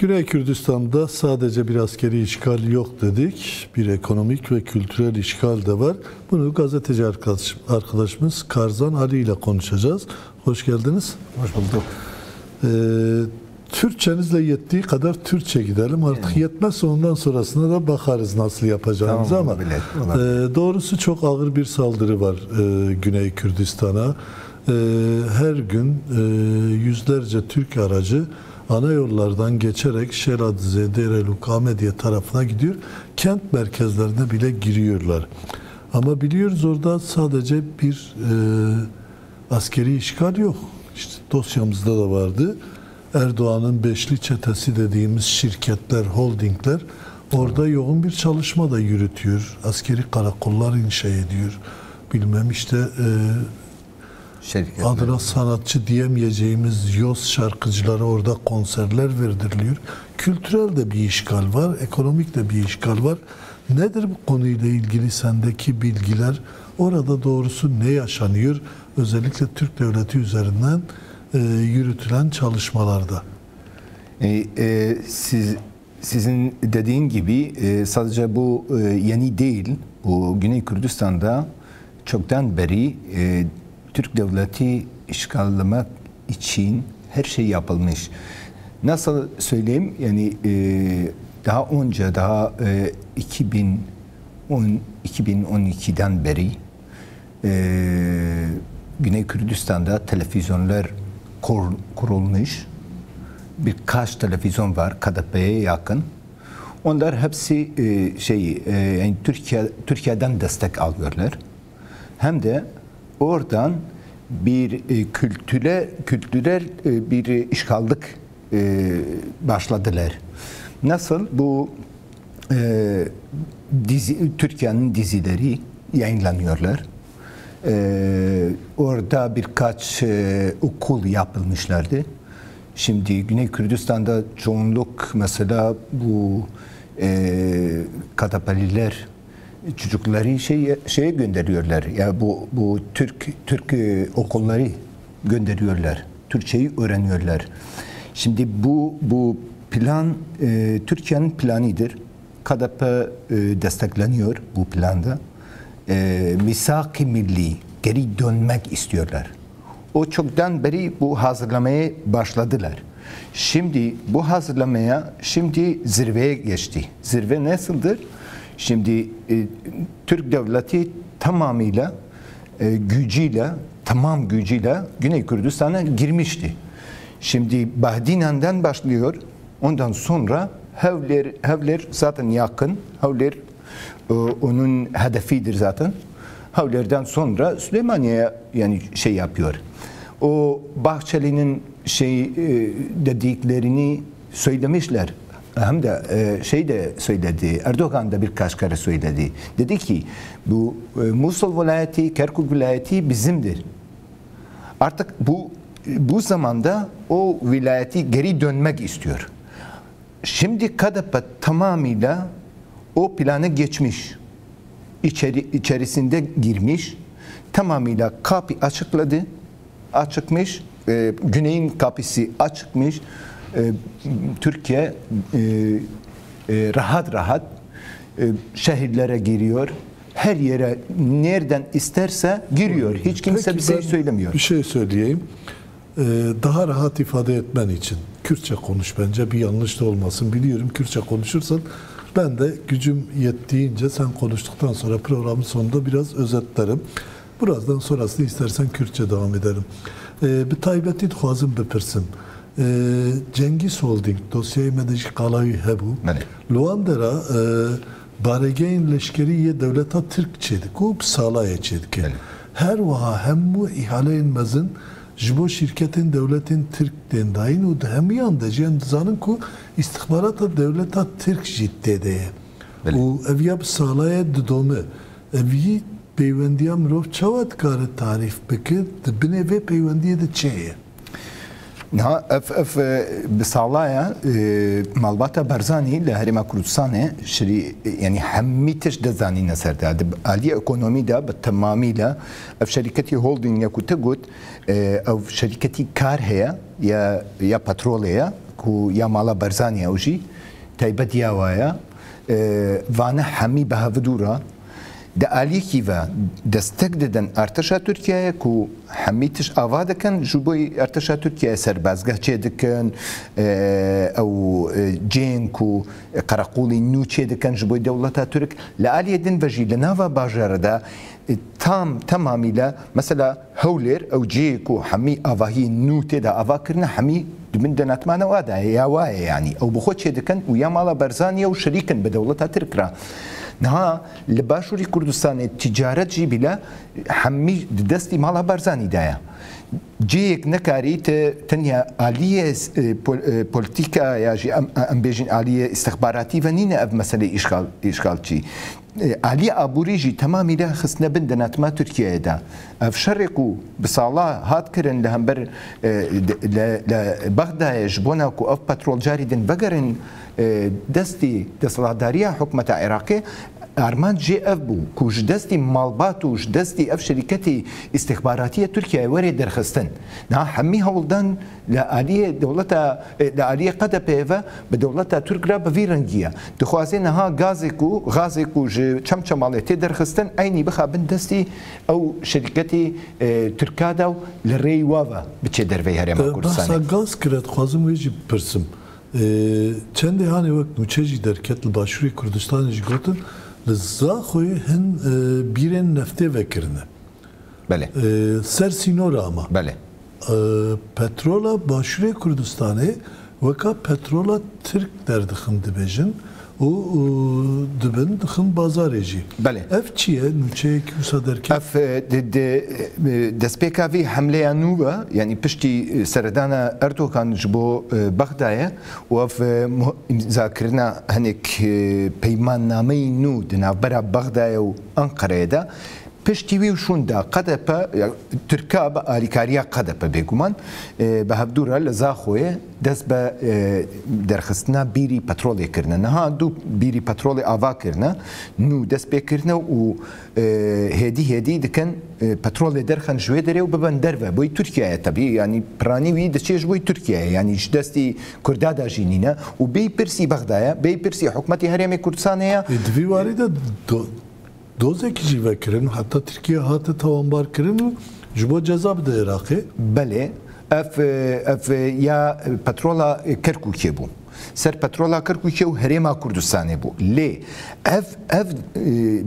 Güney Kürdistan'da sadece bir askeri işgal yok dedik. Bir ekonomik ve kültürel işgal de var. Bunu gazeteci arkadaşımız Karzan Ali ile konuşacağız. Hoş geldiniz. Hoş bulduk. Türkçenizle yettiği kadar Türkçe gidelim. Artık yetmezse ondan sonrasına da bakarız nasıl yapacağımız, tamam, ama doğrusu çok ağır bir saldırı var Güney Kürdistan'a. Her gün yüzlerce Türk aracı ana yollardan geçerek Şeradze, Dereluk, Ahmediye tarafına gidiyor. Kent merkezlerine bile giriyorlar. Ama biliyoruz orada sadece bir askeri işgal yok. İşte dosyamızda da vardı. Erdoğan'ın beşli çetesi dediğimiz şirketler, holdingler orada yoğun bir çalışma da yürütüyor. Askeri karakollar inşa ediyor. Bilmem işte adına sanatçı diyemeyeceğimiz yoz şarkıcılara orada konserler verdiriliyor. Kültürel de bir işgal var, ekonomik de bir işgal var. Nedir bu konuyla ilgili sendeki bilgiler? Orada doğrusu ne yaşanıyor? Özellikle Türk devleti üzerinden yürütülen çalışmalarda. Sizin dediğin gibi sadece bu yeni değil. Bu Güney Kürdistan'da çoktan beri Türk devleti işgallemek için her şey yapılmış. Nasıl söyleyeyim? Yani daha önce 2012'den beri Güney Kürdistan'da televizyonlar kurulmuş. Birkaç televizyon var KDP'ye yakın. Onlar hepsi yani Türkiye'den destek alıyorlar. Hem de oradan bir kültürel bir işgallik başladılar. Nasıl bu Türkiye'nin dizileri yayınlanıyorlar. Orada birkaç okul yapılmışlardı. Şimdi Güney Kürdistan'da çoğunluk mesela bu Katapaliler çocukları şeye gönderiyorlar. Ya bu Türk okulları gönderiyorlar. Türkçeyi öğreniyorlar. Şimdi bu plan Türkiye'nin planıdır. KDP destekleniyor bu planda. Misak-ı milli geri dönmek istiyorlar. O çoktan beri bu hazırlamaya başladılar. Şimdi bu hazırlamaya zirveye geçti. Zirve nasıldır? Şimdi Türk devleti tamamıyla tamam gücüyle Güney Kürdistan'a girmişti. Şimdi Bahdinan'dan başlıyor. Ondan sonra Hevler zaten yakın. Hevler onun hedefidir zaten. Hevler'den sonra Süleymaniye'ye yani yapıyor. O Bahçeli'nin dediklerini söylemişler. Hem de de söyledi. Erdoğan da birkaç kere söyledi. Dedi ki bu Musul vilayeti, Kerkuk vilayeti bizimdir. Artık bu zamanda o vilayeti geri dönmek istiyor. Şimdi KDP tamamıyla o plana geçmiş. İçerisinde girmiş. Tamamıyla kapı açıkmış. Güney'in kapısı açıkmış. Türkiye rahat şehirlere giriyor. Her yere nereden isterse giriyor. Hiç kimse bir şey söylemiyor. Bir şey söyleyeyim. Daha rahat ifade etmen için Kürtçe konuş bence. Bir yanlış da olmasın. Biliyorum Kürtçe konuşursan ben de gücüm yettiğince sen konuştuktan sonra programın sonunda biraz özetlerim. Birazdan sonrasını istersen Kürtçe devam edelim. Bir taybeti dixwazim bipirsim. Cengiz Holding dosyayı medeci qalayı hebu. Luandera baregeyn leşkeriye devleta Türk çedik. O salaya çedik. Her vaha hemmu ihaleyn mezin jibo şirketin devletin Türk dendayın u hemiyan da zanın ku istihbarata devleta Türk jiddedeye. O eviya salaya didome. Evi peyvendiya mirov çavat karı tarif bikir dibine ve peyvendiye de çeye. بصالايا مالباتا برزاني لهرما كردستان يعني هميتش دزاني نسر ده عالية ايكونومي ده بالتمامي لا اف شركتي هولدنج يا كنت قلت او شركتي كار هي يا بترول هي کو یا مالا برزانی اوجی تایبەت یاوایە وانە هەمی بە هەڤدوورە د ئالیەکی و دەستەک دەدەن ئارتەشا تورکیایە و هەمی تش ئاوا دەکەن ژوو بۆی ئەرتەشا تورکیای سەربازگە چێ دەکەن ئەو جێنگ و قەرەقوڵی نو چێ دەکەن ژ بۆی دەوڵەتە تورک لە ئالیە دن بەژی لە ناوە باژارەدا تەمامی لە مەسەلا هەولێر ئەو جێک و هەمی ئاواهی نو تێدا ئاواکردنە هەمی من دەناتمانەوەدا یاوایە ینی ئەو بخۆ چێ دەکەن و یا ماڵە بەرزانیە و شەریکن بە دەوڵەتە ترکرا نها لە باشووری کوردستانی تیجارەت جی بیلە هەمی دەستی ماڵە بەرزانیدایە جێیەک نەکاری تەنیا ئالیە پۆلیتیکە یاژی ئەم بێژین ئالیە ئیستەخباراتیڤە نینە ئەف مەسەلەی ئیشغالچی ئالیە ئابووریژی تەمامی لە خستنە بن دەناتما تورکیایەدا ئەف شەڕێک و بساڵا هاتکردن لە هەمبەر لە بەغدایش بۆ ناوکو ئەف پەترۆڵ جاری دن بەگەرن دەستی دەسەڵاتداریە حکومەتە عێراقی ئارمان جێ ئەف بوو کوژ دەستی ماڵبات وش دەستی ئەف شەریکەتی ئیستیخباراتیە تورکیای وەرێ دەرخستن نا هەمی هەوڵدان لە ئالیە دەوڵەتە لە ئالیە قەدە پێوە بە دەوڵەتە تورکرا بەڤی ڕەنگیە دەخوازێ نەها گازێک و غازێک و چەمچە ماڵێ تێ دەرخستن ئەینی بخابن دەستی ئەو شەریکەتی تورکادا و لە ڕێی واوە بچێ دەرەوەی هەرێمە کوردستانی گاز کرێت خوازم وێژی پرسم چەندێ هاانێ وەک نوچێژی دەرکێت لە باشووری کوردستانیش گوتن لە زاخۆی هەن بیرێن نەفتێ vekirine. Ser sînora ama. Petrola Başûrê Kurdistanê weka petrola Tirk derdixin dibêjin û dibin dixin bazarê jî. Ev çi ye nûçeyekî wisa derket? Ev destpêka vê hemleya nû ve yanî piştî seredana Erdogan ji bo Bexdayê û ev imzakirina hinek peymannameyî nû di navbera Bexdayê û Enqereyê de پشتی وی شوندا قەدەپە تورکا بە ئالیکاریە قەدەپە بێگومان بە هەفتوورە لە زاخۆیە دەست بە دەرخستنا بیری پەترۆڵێکردنە نەها دوو بیری پەترۆڵی ئاواکردنە نو دەست پێکردنە و هێدی دکەن پەترۆڵێ دەرخەن ژوێ دەرێ و ببەن دەرە بۆی تورکیایە تەبی ینی پرانیوی دەچێش بۆی تورکیایە ینی دەستی کوردادا ژینینە و بێی پرسی بەغدایە بێی پرسی حکومەتی هەرێمی کوردستانەیە دوی واریدە dozekî jî vekirin heta Tirkiye hate tawanbarkirin û ji bo ceza bide Iraqê? Belê ev ya petrola Kerkûkê bû. Ser petrola Kerkûkê û herêma Kurdistanê bû. Lê ev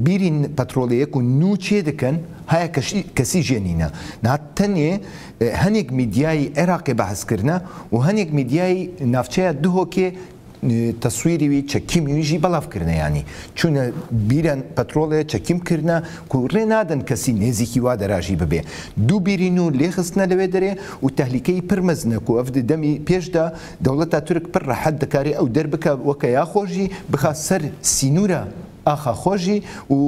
bîrîn petroleyek û nû çê dikin haya kesî jenîne. Niha tenê hinek mîdyayê Iraqê behezkirine û hinek mîdyayê navçeya Duhokê تصویری وی چەکیم ویژی بەڵاوکردنە ینی چونە بیرەن پەترۆڵێ چەکیمکردە و ڕێ نادەن کەسی نێزیکی وا دەراژی ببێ دوو بیرین و لێخستنە لەوێ دەرێ و تەهلیکەی پرمەزنە و ئەف دەمی پێشدا دەوڵەتە تورک پڕ ڕەحەت دەکارێ ئەو دەربکە وەکە یاخۆژی بخا سەر سینوورە ئاخا خۆشی و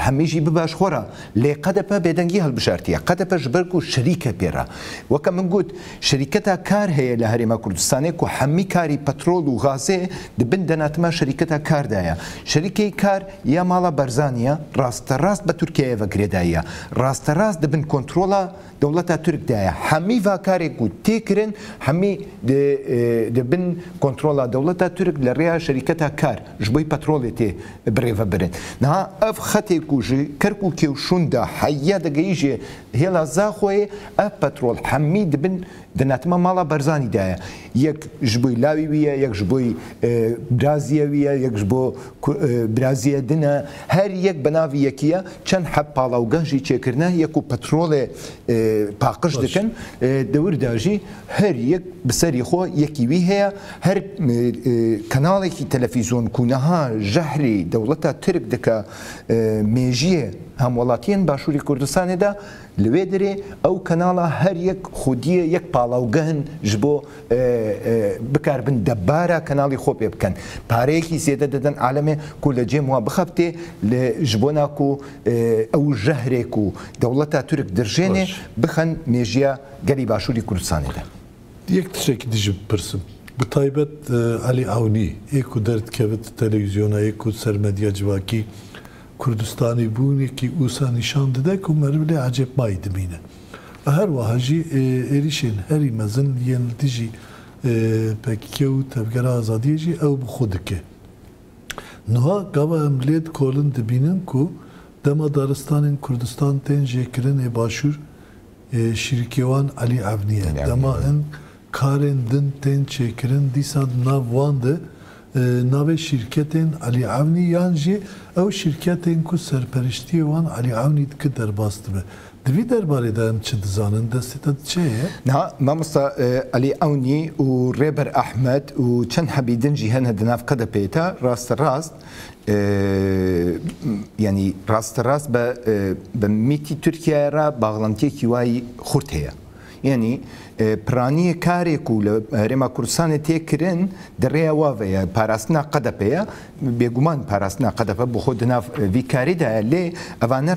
هەمیژی بباش خۆرە لێ قەدەپە بێدەنگی هەڵبژارتیە قەدەپە ژبەرگ و شەریکە پێرە وەکە من گوت شەریکەتە کار هەیە لە هەرێمە کوردستانێک و هەمی کاری پەترۆڵ و غازێ دبن دەناتمە شەریکەتە کاردایە شەریکەی کار یا ماڵە بەرزانیە ڕاستە ڕاست بە تورکیایە بەگرێدایە ڕاستە ڕاست دەبن کۆنتترۆڵە دەوڵەتە تورکدایە هەمی ڤاکارێک و تێکردن هەمی دەبن کۆنتترۆڵە دەوڵەتە تورک لە ڕێیا شەریکەتە کار ژ بۆی پەترۆڵێ تێ برێڤە برن نها ئەف خەتێک Kerkûkê û şûnda heya digihîjê hêla zaxoyê ev petrol hemî dibin di netima mala Barzanî de ye yek ji bo lawî wî ye yek ji bo Brazîye wî ye yek ji bo Brazîye din e her yek bi navî yekî ye çend heb palawgeh jî çêkirine yek û petrolê paqij dikin di wir de jî her yek bi serî xwe yekî wî heye her kanalekî televîzyon ku niha jehrî dewleta Tirk dike mêjiyê hemwelatiyên Başûrî Kurdistanê de li wê derê ew kanala her yek xwediyê yek palawgehin ji bo bikarbin debara kanalî xwe pê bikin pareyekî zêde didin alemê ku li cêm wan bixebitê ji bo na ku ew jehrê ku dewleta Tirk dirjênê bixin mêjiya gelî Başûrî Kurdistanê de. Yek tişekî dijî bipirsim. Bi taybet Elî Awnî ê ku derdikevit televizyona ê ku ser medya civakî Kurdistanî bûnekî wisa nîşan dide ku meriv lê ecêbmayî dimîne. Her wiha jî êrişên herî mezin yên dijî PKK و tevgera azadiye jî ew bi xwe dike. Niha gava em lê dikolin dibînin ku dema daristanên Kurdistan tên jêkirinê başûr şîrkêwan Elî Evniye. Dema em karên din tên çêkirin dîsa nav wan de navê şîrketên Elî Evnî yan jî ew şîrketên ku serperiştiyê wan Elî Evnî dike derbas dibe. Divî derbarê de em çi dizanin destê te çi ye? Na mamosta Elî Evnî û Rêber Ehmed û çend hebî din jî hene di nav KDP'ye te rast yani rast be mîtî Tirkiye re bağlantiyekî wayî xurt heye. Yani پرانی کاری کو لرما کردستان تکرین دریا وافه پاراسنا قدپه بیگمان پاراسنا قدپه بخود ناف ویکاری ده لی اوانه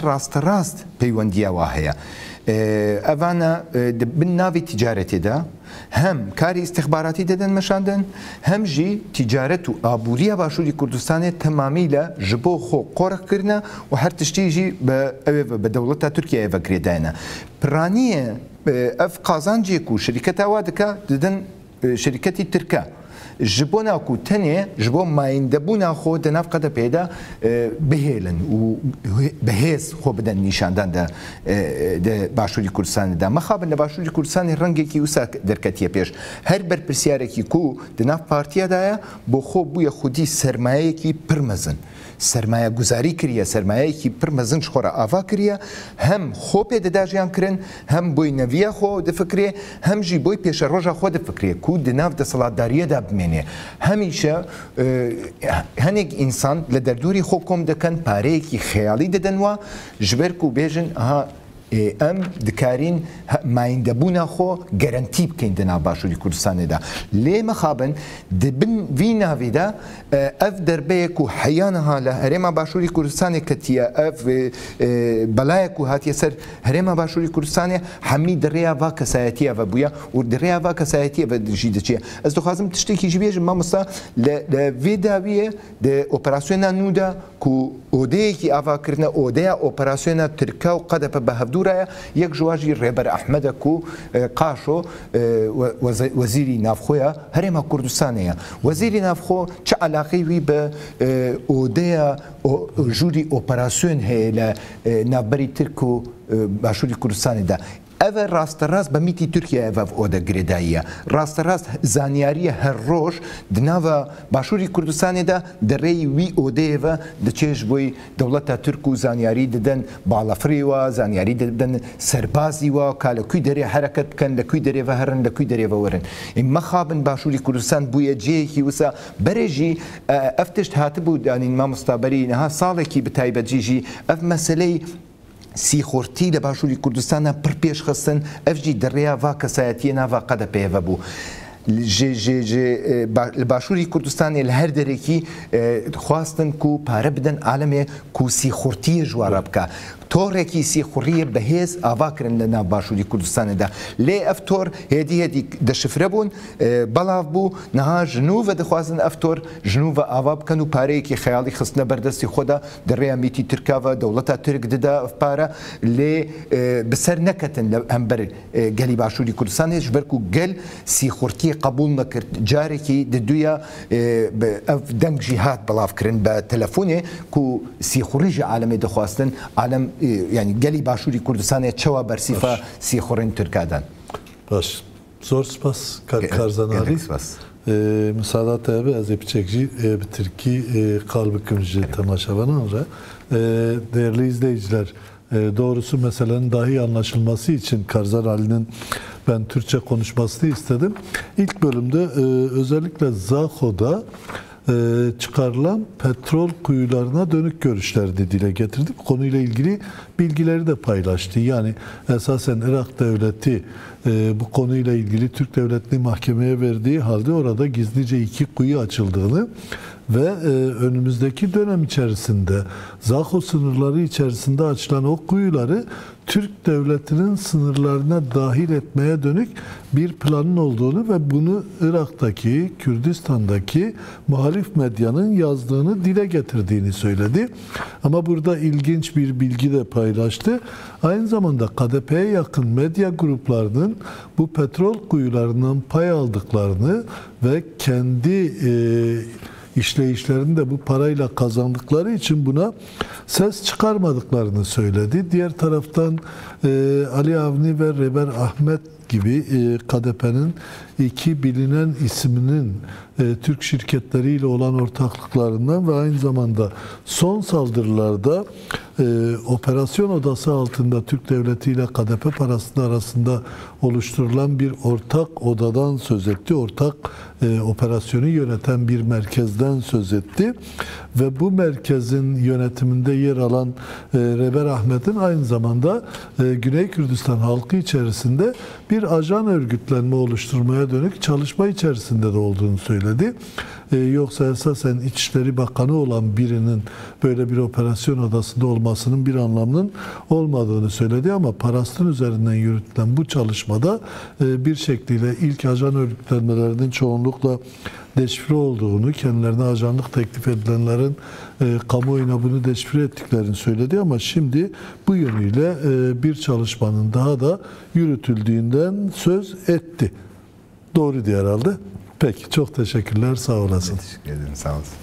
راست پیوندیا واهیا اوانه بن ناوی تجارتی ده هم کاری استخباراتی دادن مشاندن هم جی تجارت و آبوریا باشوری کردستان تمامیلا جبو خو قرق کرنا و هر تشتی جی به دولت ترکیه وکریدانه پرانی اف قازانجی کو شرکت وادکا ددن شرکتی ترکا جبونا کو تنه جبو مایندبونا خو د ناف قده پیدا بهیلن و بهیس خو بدن نشاندن د باشوری کردستان ده مخابن باشوری کردستان رنگی کی وسا درکتیه پیش هر بر پرسیاره کی کو د ناف پارتیا ده بو خو بو خودی سرمایه کی پرمزن سرمایه گذاری کریه سرمایه کی پرمزن شخوره آوا کریه هم خو پیدا داجیان کرن هم بوی نویه خو د فکریه هم جی بوی پیش روجا خو د فکریه کو د ناف د سالاداریه ده همیشه هنگ انسان لدردوری خوکم دکن پاره کی خیالی ددن و جبر کو بیجن ها ام دکارین مایندبونا خو گارانتی بکن دنا باشوری کردستان ده لی مخابن دبن وینا ویدا اف دربه کو حیانها له هرما باشوری کردستان کتیا اف بلای کو هات یسر هرما باشوری کردستان حمی دریا و کسایتی و بویا و دریا و کسایتی و جیده چی از دو خازم تشتی کی جبیج ما مثلا ل ویداویه د اپراسیون نودا کو اوده کی آوا کرنا اوده اپراسیون ترکا و قدپ به دورا یک جواجی رهبر احمد کو قاشو وزیری نافخویا هرما کردستانه وزیری نافخو چه علاقه وی به اودیا جوری اپراسیون هله نابری ترکو باشوری کردستان ده اول راست به میتی ترکیه اول اوده گریداییه راست زانیاری هر روز دنوا باشوری کردستان ده دری وی اوده و دچش بوی دولت ترکو زانیاری ددن بالافری و زانیاری ددن سربازی و کالکوی دری حرکت کن لکوی دری و هرن لکوی دری و ورن این مخابن باشوری کردستان بوی جه کی وسا برجی افتشت هات بود یعنی ما مستبری نه سال کی بتایبت جی اف مسئله سیخورتی لباشوری کردستان پر پیش خستن افجی دریا و کسایتی نوا قد پیو بو باشوری کردستان هر درکی خواستن کو پاره بدن عالم کو سیخورتی جوار بکا تورکی سیخوری بهز آوا کرن لنا باشوری کردستان ده لی افتور هدی دشفره بون بلاف بو نها جنوب دخوازن افتور جنوب آوا بکن و پاره کی خیالی خستنه بردستی خدا دریا میتی ترکا و دولت ترک دده پاره لی بسر نکتن هم بر گلی باشوری کردستان جبر کو گل سیخورتی قبول نکرد جاری کی ددویا دنگ جهاد بلاف کرن با تلفونه کو سیخوری عالم دخواستن عالم yani geli başvuru Kürdistan'a çava bersifa siyxorin Türkiye'den. Baş. Zor spas karzanari. Müsaadat abi az epçekci bitirki kalbi kımcı temaşavanı değerli izleyiciler doğrusu meselenin dahi anlaşılması için Karzan Ali'nin ben Türkçe konuşmasını istedim. İlk bölümde özellikle Zaho'da çıkarılan petrol kuyularına dönük görüşlerini dile getirdi. Bu konuyla ilgili bilgileri de paylaştı. Yani esasen Irak devleti bu konuyla ilgili Türk devletini mahkemeye verdiği halde orada gizlice 2 kuyu açıldığını ve önümüzdeki dönem içerisinde Zaho sınırları içerisinde açılan o kuyuları Türk devletinin sınırlarına dahil etmeye dönük bir planın olduğunu ve bunu Irak'taki, Kürdistan'daki muhalif medyanın yazdığını dile getirdiğini söyledi. Ama burada ilginç bir bilgi de paylaştı. Aynı zamanda KDP'ye yakın medya gruplarının bu petrol kuyularından pay aldıklarını ve kendi işleyişlerini de bu parayla kazandıkları için buna ses çıkarmadıklarını söyledi. Diğer taraftan Ali Avni ve Reber Ahmet gibi KDP'nin iki bilinen isminin Türk şirketleriyle olan ortaklıklarından ve aynı zamanda son saldırılarda operasyon odası altında Türk Devleti ile KDP parasının arasında oluşturulan bir ortak odadan söz etti. Ortak operasyonu yöneten bir merkezden söz etti. Ve bu merkezin yönetiminde yer alan Reber Ahmet'in aynı zamanda Güney Kürdistan halkı içerisinde bir ajan örgütlenme oluşturmaya dönük çalışma içerisinde de olduğunu söyledi. Yoksa esasen İçişleri Bakanı olan birinin böyle bir operasyon odasında olmasının bir anlamının olmadığını söyledi ama parasının üzerinden yürütülen bu çalışmada bir şekliyle ilk ajan örgütlenmelerinin çoğunlukla deşifre olduğunu, kendilerine ajanlık teklif edilenlerin kamuoyuna bunu deşifre ettiklerini söyledi ama şimdi bu yönüyle bir çalışmanın daha da yürütüldüğünden söz etti. Doğru diye herhalde. Peki, çok teşekkürler, sağ olasın. Teşekkür ederim, sağ olasın.